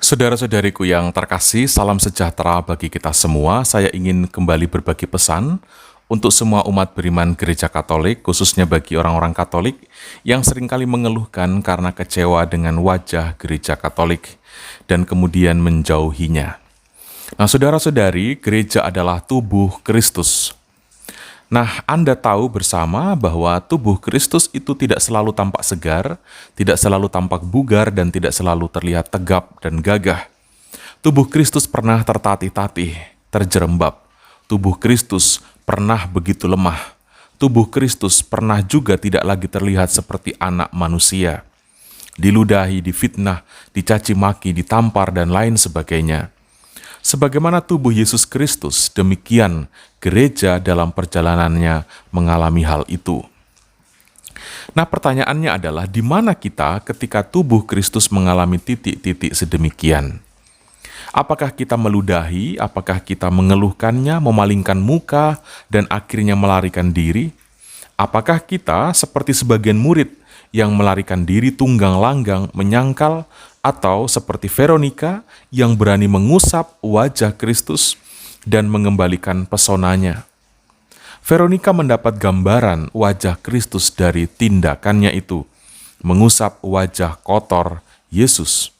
Saudara-saudariku yang terkasih, salam sejahtera bagi kita semua. Saya ingin kembali berbagi pesan untuk semua umat beriman Gereja Katolik, khususnya bagi orang-orang Katolik yang seringkali mengeluhkan karena kecewa dengan wajah Gereja Katolik dan kemudian menjauhinya. Nah, saudara-saudari, gereja adalah tubuh Kristus. Nah, Anda tahu bersama bahwa tubuh Kristus itu tidak selalu tampak segar, tidak selalu tampak bugar, dan tidak selalu terlihat tegap dan gagah. Tubuh Kristus pernah tertatih-tatih, terjerembab. Tubuh Kristus pernah begitu lemah. Tubuh Kristus pernah juga tidak lagi terlihat seperti anak manusia. Diludahi, difitnah, dicaci maki, ditampar, dan lain sebagainya. Sebagaimana tubuh Yesus Kristus, demikian gereja dalam perjalanannya mengalami hal itu. Nah, pertanyaannya adalah di mana kita ketika tubuh Kristus mengalami titik-titik sedemikian? Apakah kita meludahi, apakah kita mengeluhkannya, memalingkan muka, dan akhirnya melarikan diri? Apakah kita seperti sebagian murid yang melarikan diri tunggang langgang, menyangkal, atau seperti Veronika yang berani mengusap wajah Kristus dan mengembalikan pesonanya? Veronika mendapat gambaran wajah Kristus dari tindakannya itu, mengusap wajah kotor Yesus.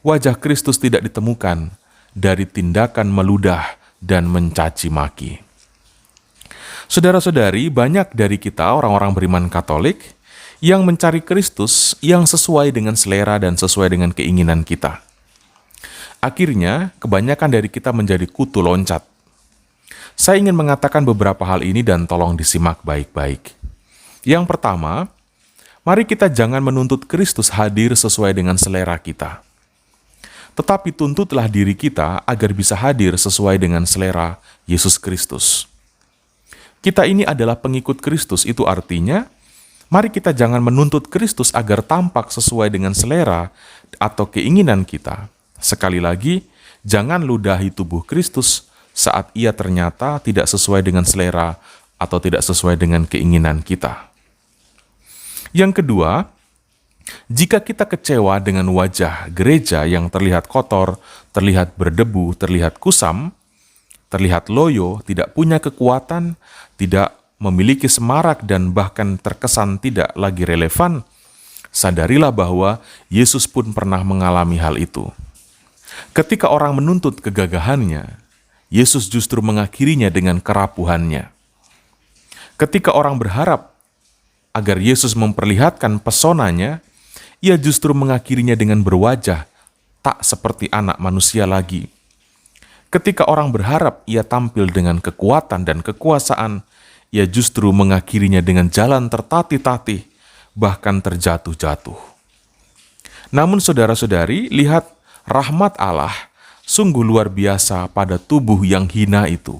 Wajah Kristus tidak ditemukan dari tindakan meludah dan mencaci maki. Saudara-saudari, banyak dari kita orang-orang beriman Katolik yang mencari Kristus yang sesuai dengan selera dan sesuai dengan keinginan kita. Akhirnya, kebanyakan dari kita menjadi kutu loncat. Saya ingin mengatakan beberapa hal ini dan tolong disimak baik-baik. Yang pertama, mari kita jangan menuntut Kristus hadir sesuai dengan selera kita. Tetapi tuntutlah diri kita agar bisa hadir sesuai dengan selera Yesus Kristus. Kita ini adalah pengikut Kristus, itu artinya mari kita jangan menuntut Kristus agar tampak sesuai dengan selera atau keinginan kita. Sekali lagi, jangan ludahi tubuh Kristus saat ia ternyata tidak sesuai dengan selera atau tidak sesuai dengan keinginan kita. Yang kedua, jika kita kecewa dengan wajah gereja yang terlihat kotor, terlihat berdebu, terlihat kusam, terlihat loyo, tidak punya kekuatan, tidak memiliki semarak dan bahkan terkesan tidak lagi relevan, sadarilah bahwa Yesus pun pernah mengalami hal itu. Ketika orang menuntut kegagahannya, Yesus justru mengakhirinya dengan kerapuhannya. Ketika orang berharap agar Yesus memperlihatkan pesonanya, ia justru mengakhirinya dengan berwajah tak seperti anak manusia lagi. Ketika orang berharap ia tampil dengan kekuatan dan kekuasaan, ia justru mengakhirinya dengan jalan tertatih-tatih, bahkan terjatuh-jatuh. Namun saudara-saudari, lihat rahmat Allah sungguh luar biasa pada tubuh yang hina itu.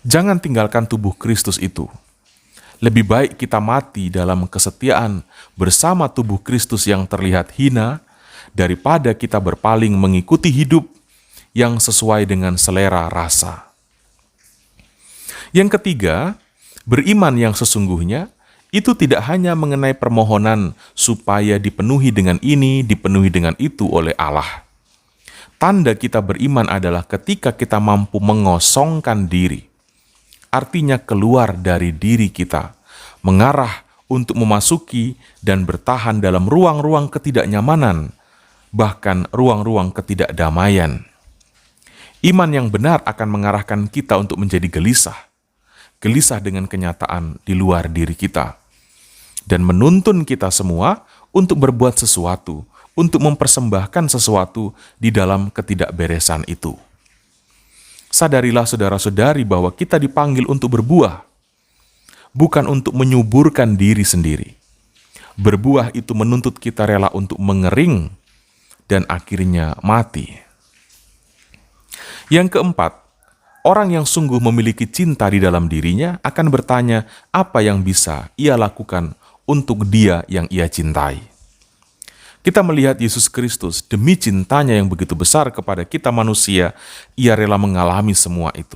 Jangan tinggalkan tubuh Kristus itu. Lebih baik kita mati dalam kesetiaan bersama tubuh Kristus yang terlihat hina, daripada kita berpaling mengikuti hidup yang sesuai dengan selera rasa. Yang ketiga, beriman yang sesungguhnya itu tidak hanya mengenai permohonan supaya dipenuhi dengan ini, dipenuhi dengan itu oleh Allah. Tanda kita beriman adalah ketika kita mampu mengosongkan diri. Artinya keluar dari diri kita, mengarah untuk memasuki dan bertahan dalam ruang-ruang ketidaknyamanan, bahkan ruang-ruang ketidakdamaian. Iman yang benar akan mengarahkan kita untuk menjadi gelisah dengan kenyataan di luar diri kita, dan menuntun kita semua untuk berbuat sesuatu, untuk mempersembahkan sesuatu di dalam ketidakberesan itu. Sadarilah saudara-saudari bahwa kita dipanggil untuk berbuah, bukan untuk menyuburkan diri sendiri. Berbuah itu menuntut kita rela untuk mengering dan akhirnya mati. Yang keempat, orang yang sungguh memiliki cinta di dalam dirinya akan bertanya apa yang bisa ia lakukan untuk dia yang ia cintai. Kita melihat Yesus Kristus, demi cintanya yang begitu besar kepada kita manusia, ia rela mengalami semua itu.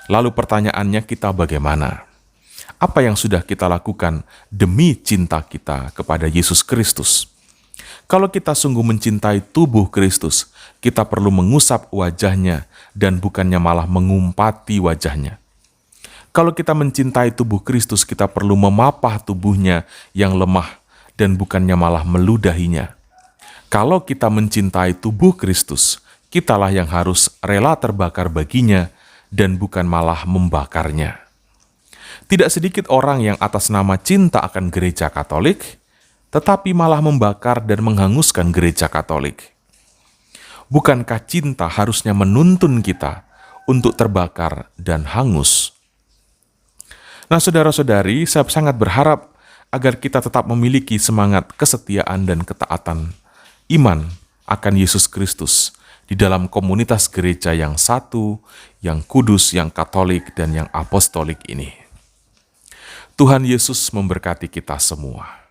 Lalu pertanyaannya, kita bagaimana? Apa yang sudah kita lakukan demi cinta kita kepada Yesus Kristus? Kalau kita sungguh mencintai tubuh Kristus, kita perlu mengusap wajahnya dan bukannya malah mengumpati wajahnya. Kalau kita mencintai tubuh Kristus, kita perlu memapah tubuhnya yang lemah dan bukannya malah meludahinya. Kalau kita mencintai tubuh Kristus, kitalah yang harus rela terbakar baginya dan bukan malah membakarnya. Tidak sedikit orang yang atas nama cinta akan gereja Katolik, tetapi malah membakar dan menghanguskan gereja Katolik. Bukankah cinta harusnya menuntun kita untuk terbakar dan hangus? Nah, saudara-saudari, saya sangat berharap agar kita tetap memiliki semangat kesetiaan dan ketaatan iman akan Yesus Kristus di dalam komunitas gereja yang satu, yang kudus, yang Katolik, dan yang apostolik ini. Tuhan Yesus memberkati kita semua.